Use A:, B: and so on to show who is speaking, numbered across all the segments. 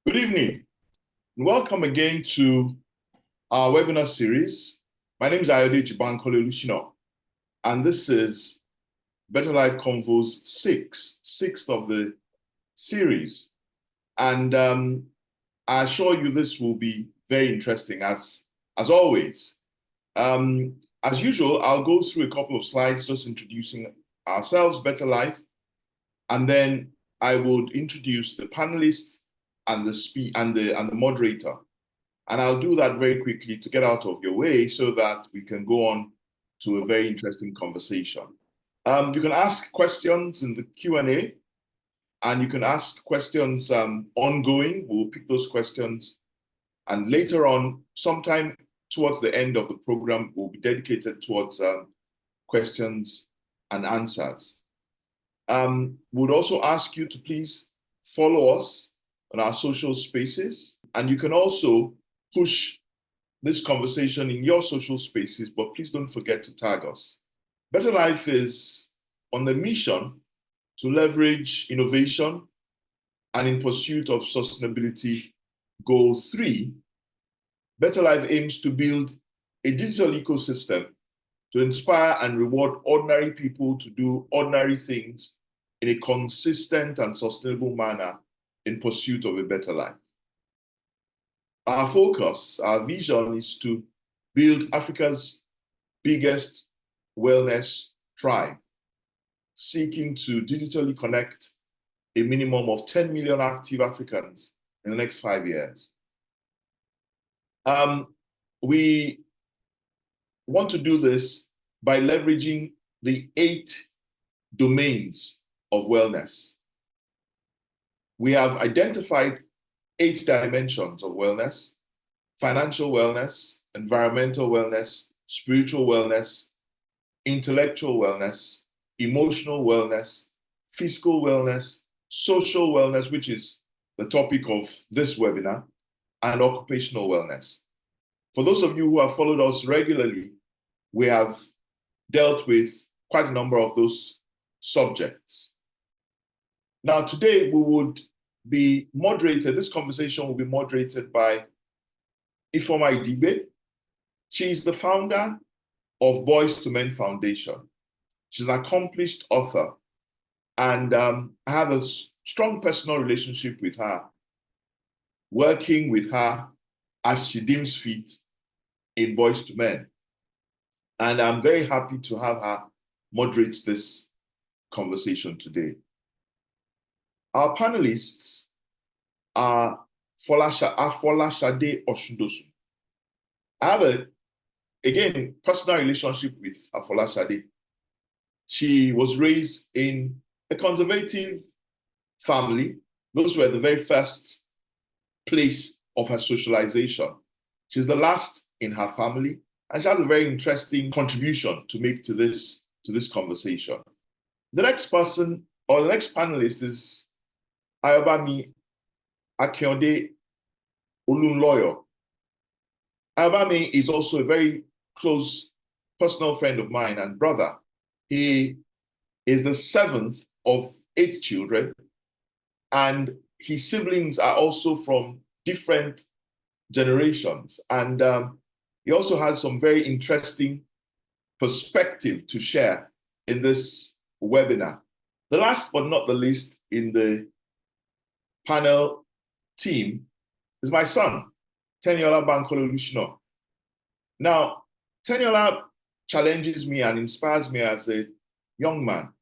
A: Good evening, and welcome again to our webinar series. My name is Ayodeji Bankole Lushino, and this is Better Life Convo's sixth of the series. And I assure you this will be very interesting as always. As usual, I'll go through a couple of slides just introducing ourselves, Better Life, and then I would introduce the panelists and the moderator. And I'll do that very quickly to get out of your way so that we can go on to a very interesting conversation. You can ask questions in the Q&A, and you can ask questions ongoing. We'll pick those questions. And later on, sometime towards the end of the program, will be dedicated towards questions and answers. Would also ask you to please follow us on our social spaces. And you can also push this conversation in your social spaces, but please don't forget to tag us. Better Life is on the mission to leverage innovation and in pursuit of sustainability. Goal 3, Better Life aims to build a digital ecosystem to inspire and reward ordinary people to do ordinary things in a consistent and sustainable manner in pursuit of a better life. Our focus, our vision is to build Africa's biggest wellness tribe, seeking to digitally connect a minimum of 10 million active Africans in the next 5 years. We want to do this by leveraging the 8 domains of wellness. We have identified 8 dimensions of wellness: financial wellness, environmental wellness, spiritual wellness, intellectual wellness, emotional wellness, physical wellness, social wellness, which is the topic of this webinar, and occupational wellness. For those of you who have followed us regularly, we have dealt with quite a number of those subjects. Now, today we would be moderated, this conversation will be moderated by Ifeoma Idigbe. She's the founder of Boys to Men Foundation. She's an accomplished author, and I have a strong personal relationship with her, working with her as she deems fit in Boys to Men. And I'm very happy to have her moderate this conversation today. Our panelists are Afolashade Oshundosu. I have again, personal relationship with Afolashade. She was raised in a conservative family. Those were the very first place of her socialization. She's the last in her family, and she has a very interesting contribution to make to this conversation. The next person, or the next panelist, is Ayobami Akinode Olunloyo. Ayobami is also a very close personal friend of mine and brother. He is the 7th of 8 children, and his siblings are also from different generations. And he also has some very interesting perspective to share in this webinar. The last but not the least in the panel team is my son, Teniola Bankole Lushino. Now, Teniola challenges me and inspires me as a young man.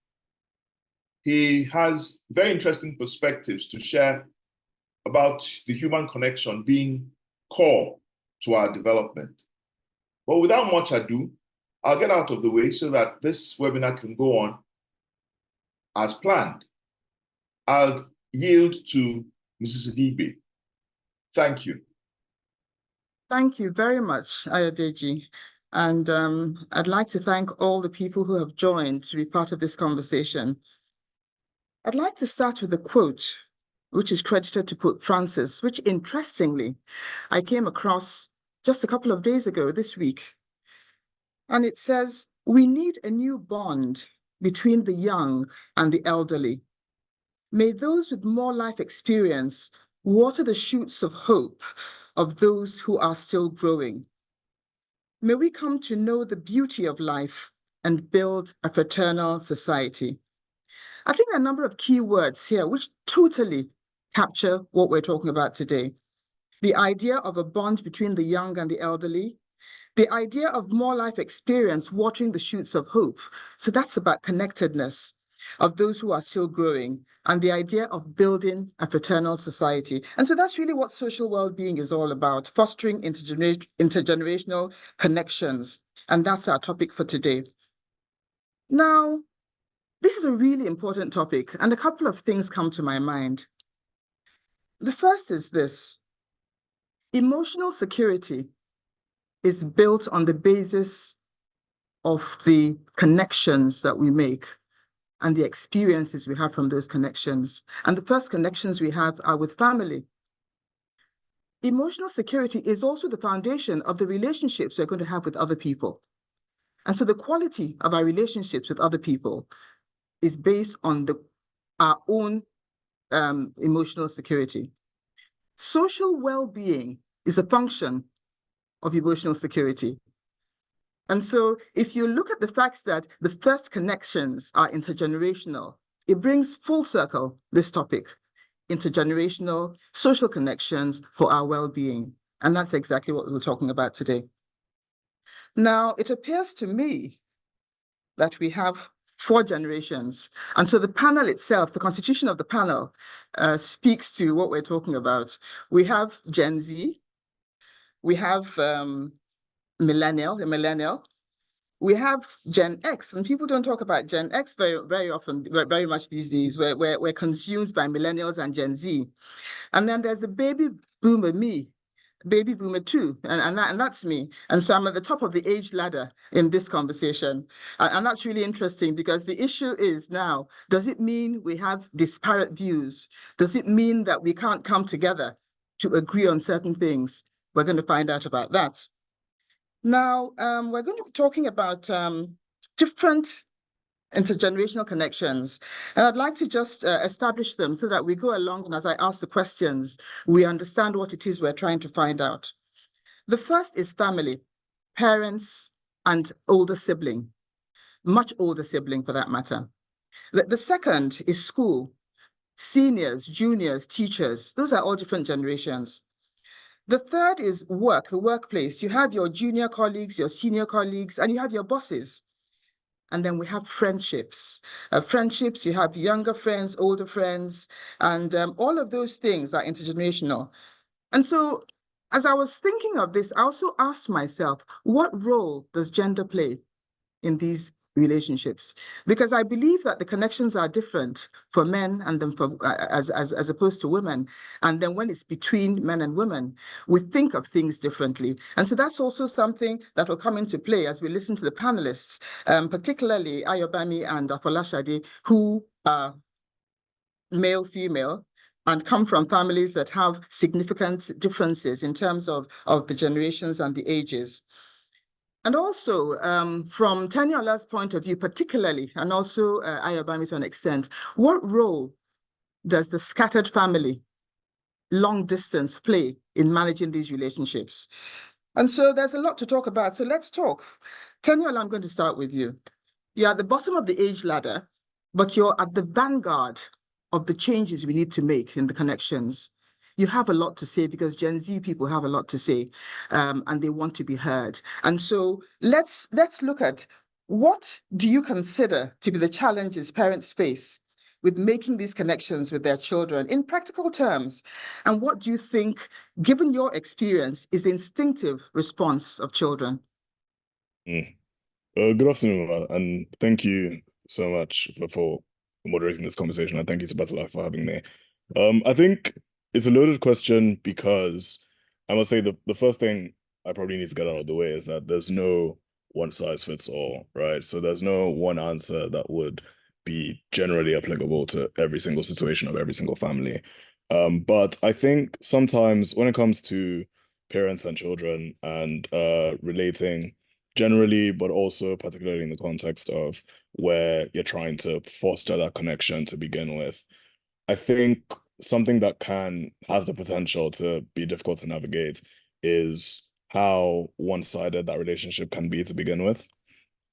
A: He has very interesting perspectives to share about the human connection being core to our development. But without much ado, I'll get out of the way so that this webinar can go on as planned. I'll yield to Mrs. Idigbe. Thank you.
B: Thank you very much, Ayodeji. And I'd like to thank all the people who have joined to be part of this conversation. I'd like to start with a quote, which is credited to Pope Francis, which interestingly, I came across just a couple of days ago this week. And it says, "We need a new bond between the young and the elderly. May those with more life experience What are the shoots of hope of those who are still growing? May we come to know the beauty of life and build a fraternal society. I think there are a number of key words here which totally capture what we're talking about today. The idea of a bond between the young and the elderly, the idea of more life experience, watering the shoots of hope. So that's about connectedness of those who are still growing, and the idea of building a fraternal society. And so that's really what social well-being is all about, fostering intergenerational connections. And that's our topic for today. Now, this is a really important topic, and a couple of things come to my mind. The first is this: emotional security is built on the basis of the connections that we make and the experiences we have from those connections. And the first connections we have are with family. Emotional security is also the foundation of the relationships we're going to have with other people. And so the quality of our relationships with other people is based on our own emotional security. Social well-being is a function of emotional security. And so if you look at the fact that the first connections are intergenerational, it brings full circle this topic: intergenerational social connections for our well-being. And that's exactly what we're talking about today. Now, it appears to me that we have 4 generations. And so the panel itself, the constitution of the panel, speaks to what we're talking about. We have Gen Z, we have the millennial, we have Gen X, and people don't talk about Gen X very often, very much these days. We're consumed by millennials and Gen Z. And then there's the baby boomer baby boomer too, and that's me. And so I'm at the top of the age ladder in this conversation. And that's really interesting, because the issue is now, does it mean we have disparate views? Does it mean that we can't come together to agree on certain things? We're going to find out about that. Now, we're going to be talking about different intergenerational connections. And I'd like to just establish them so that we go along, and as I ask the questions, we understand what it is we're trying to find out. The first is family, parents and older sibling, much older sibling for that matter. The second is school, seniors, juniors, teachers. Those are all different generations. The third is work, the workplace. You have your junior colleagues, your senior colleagues, and you have your bosses. And then we have friendships. Friendships, you have younger friends, older friends, and all of those things are intergenerational. And so as I was thinking of this, I also asked myself, what role does gender play in these relationships? Because I believe that the connections are different for men and then for as opposed to women. And then when it's between men and women, we think of things differently. And so that's also something that will come into play as we listen to the panelists, particularly Ayobami and Afolashade, who are male, female, and come from families that have significant differences in terms of the generations and the ages. And also, from Taniola's point of view, particularly, and also Ayobami to an extent, what role does the scattered family, long distance, play in managing these relationships? And so there's a lot to talk about. So let's talk. Taniola, I'm going to start with you. You're at the bottom of the age ladder, but you're at the vanguard of the changes we need to make in the connections. You have a lot to say, because Gen Z people have a lot to say, and they want to be heard. And so let's look at, what do you consider to be the challenges parents face with making these connections with their children in practical terms? And what do you think, given your experience, is the instinctive response of children?
C: Good afternoon, and thank you so much for moderating this conversation. And thank you to Better Life for having me. I think it's a loaded question, because I must say the first thing I probably need to get out of the way is that there's no one size fits all, right? So there's no one answer that would be generally applicable to every single situation of every single family. But I think sometimes when it comes to parents and children and relating generally, but also particularly in the context of where you're trying to foster that connection to begin with, I think something that has the potential to be difficult to navigate is how one-sided that relationship can be to begin with.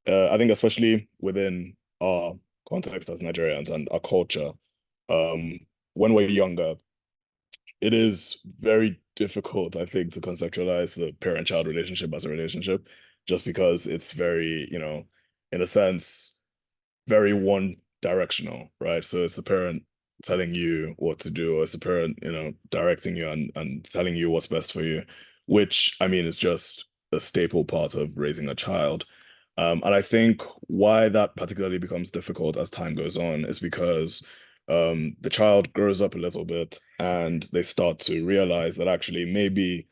C: I think especially within our context as Nigerians and our culture, when we're younger, it is very difficult, I think, to conceptualize the parent-child relationship as a relationship, just because it's very, in a sense, very one directional, right? So it's the parent telling you what to do, or it's the parent, directing you and telling you what's best for you, which I mean is just a staple part of raising a child. And I think why that particularly becomes difficult as time goes on is because the child grows up a little bit and they start to realize that actually maybe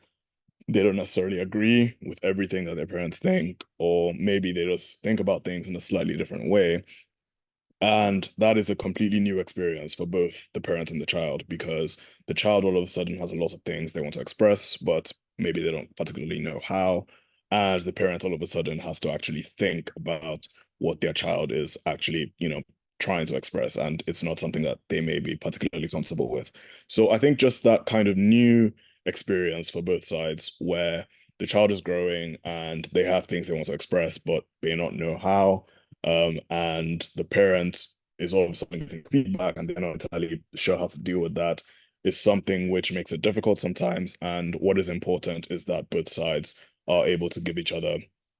C: they don't necessarily agree with everything that their parents think, or maybe they just think about things in a slightly different way. And that is a completely new experience for both the parent and the child, because the child all of a sudden has a lot of things they want to express, but maybe they don't particularly know how. And the parent all of a sudden has to actually think about what their child is actually, trying to express. And it's not something that they may be particularly comfortable with. So I think just that kind of new experience for both sides, where the child is growing and they have things they want to express, but may not know how, and the parent is all of a sudden getting feedback and they're not entirely sure how to deal with that, is something which makes it difficult sometimes. And what is important is that both sides are able to give each other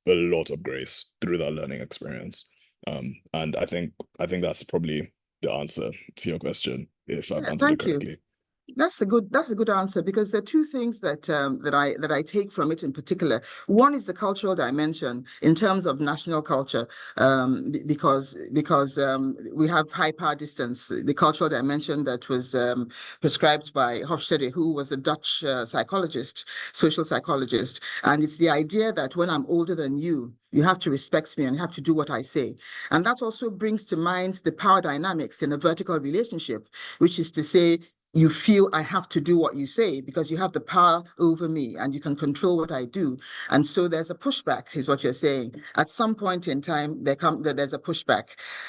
C: a lot of grace through that learning experience. And I think that's probably the answer to your question, if I've
B: Yeah,
C: answered it
B: thank you.
C: correctly.
B: That's a good answer, because there are two things that I take from it in particular. One is the cultural dimension in terms of national culture, because we have high power distance, the cultural dimension that was prescribed by Hofstede, who was a Dutch social psychologist, and it's the idea that when I'm older than you, you have to respect me and you have to do what I say, and that also brings to mind the power dynamics in a vertical relationship, which is to say, you feel I have to do what you say because you have the power over me and you can control what I do. And so there's a pushback, is what you're saying. At some point in time, there's a pushback.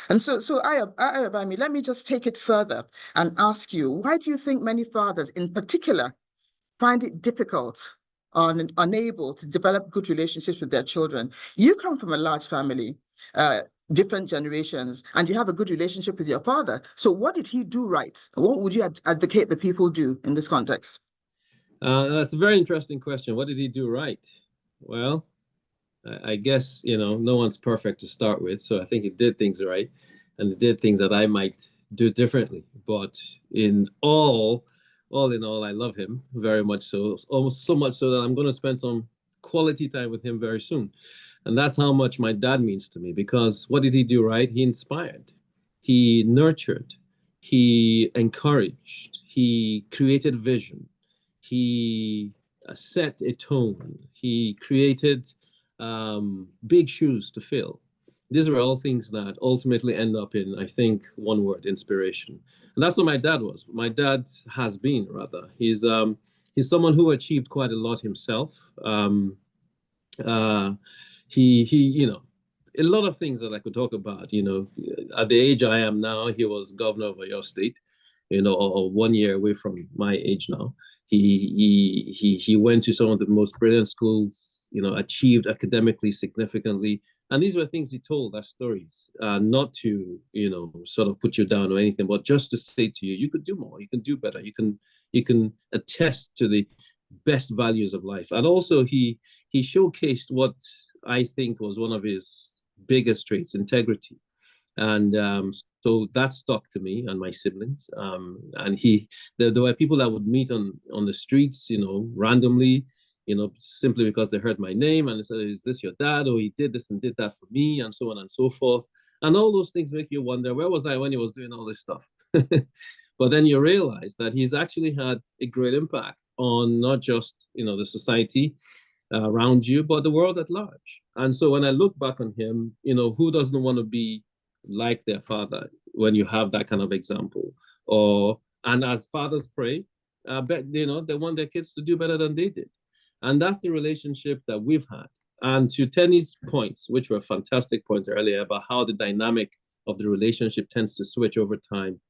B: And so Ayobami, let me just take it further and ask you, why do you think many fathers in particular find it difficult or unable to develop good relationships with their children? You come from a large family, different generations, and you have a good relationship with your father. So what did he do right? What would you advocate the people do in this context?
D: That's a very interesting question. What did he do right? Well, I guess, no one's perfect to start with. So I think he did things right, and he did things that I might do differently. But all in all, I love him very much so, almost so much so that I'm going to spend some quality time with him very soon. And that's how much my dad means to me, because what did he do right? He inspired, he nurtured, he encouraged, he created vision, he set a tone, he created big shoes to fill. These were all things that ultimately end up in, I think, one word: inspiration. And that's what my dad was. My dad has been, rather. He's someone who achieved quite a lot himself. Uh, he, a lot of things that I could talk about. At the age I am now, he was governor of your state, or 1 year away from my age now. He went to some of the most brilliant schools, achieved academically significantly. And these were things he told as stories, not to, sort of put you down or anything, but just to say to you, you could do more, you can do better, you can attest to the best values of life. And also he showcased what I think was one of his biggest traits: integrity. And so that stuck to me and my siblings. And there were people that would meet on the streets, randomly, simply because they heard my name and they said, "Is this your dad?" Or "He did this and did that for me," and so on and so forth. And all those things make you wonder, where was I when he was doing all this stuff? But then you realize that he's actually had a great impact on not just, the society around you, but the world at large. And so when I look back on him, who doesn't want to be like their father when you have that kind of example? And as fathers pray, bet they want their kids to do better than they did. And that's the relationship that we've had. And to Tenny's points, which were fantastic points earlier about how the dynamic of the relationship tends to switch over time,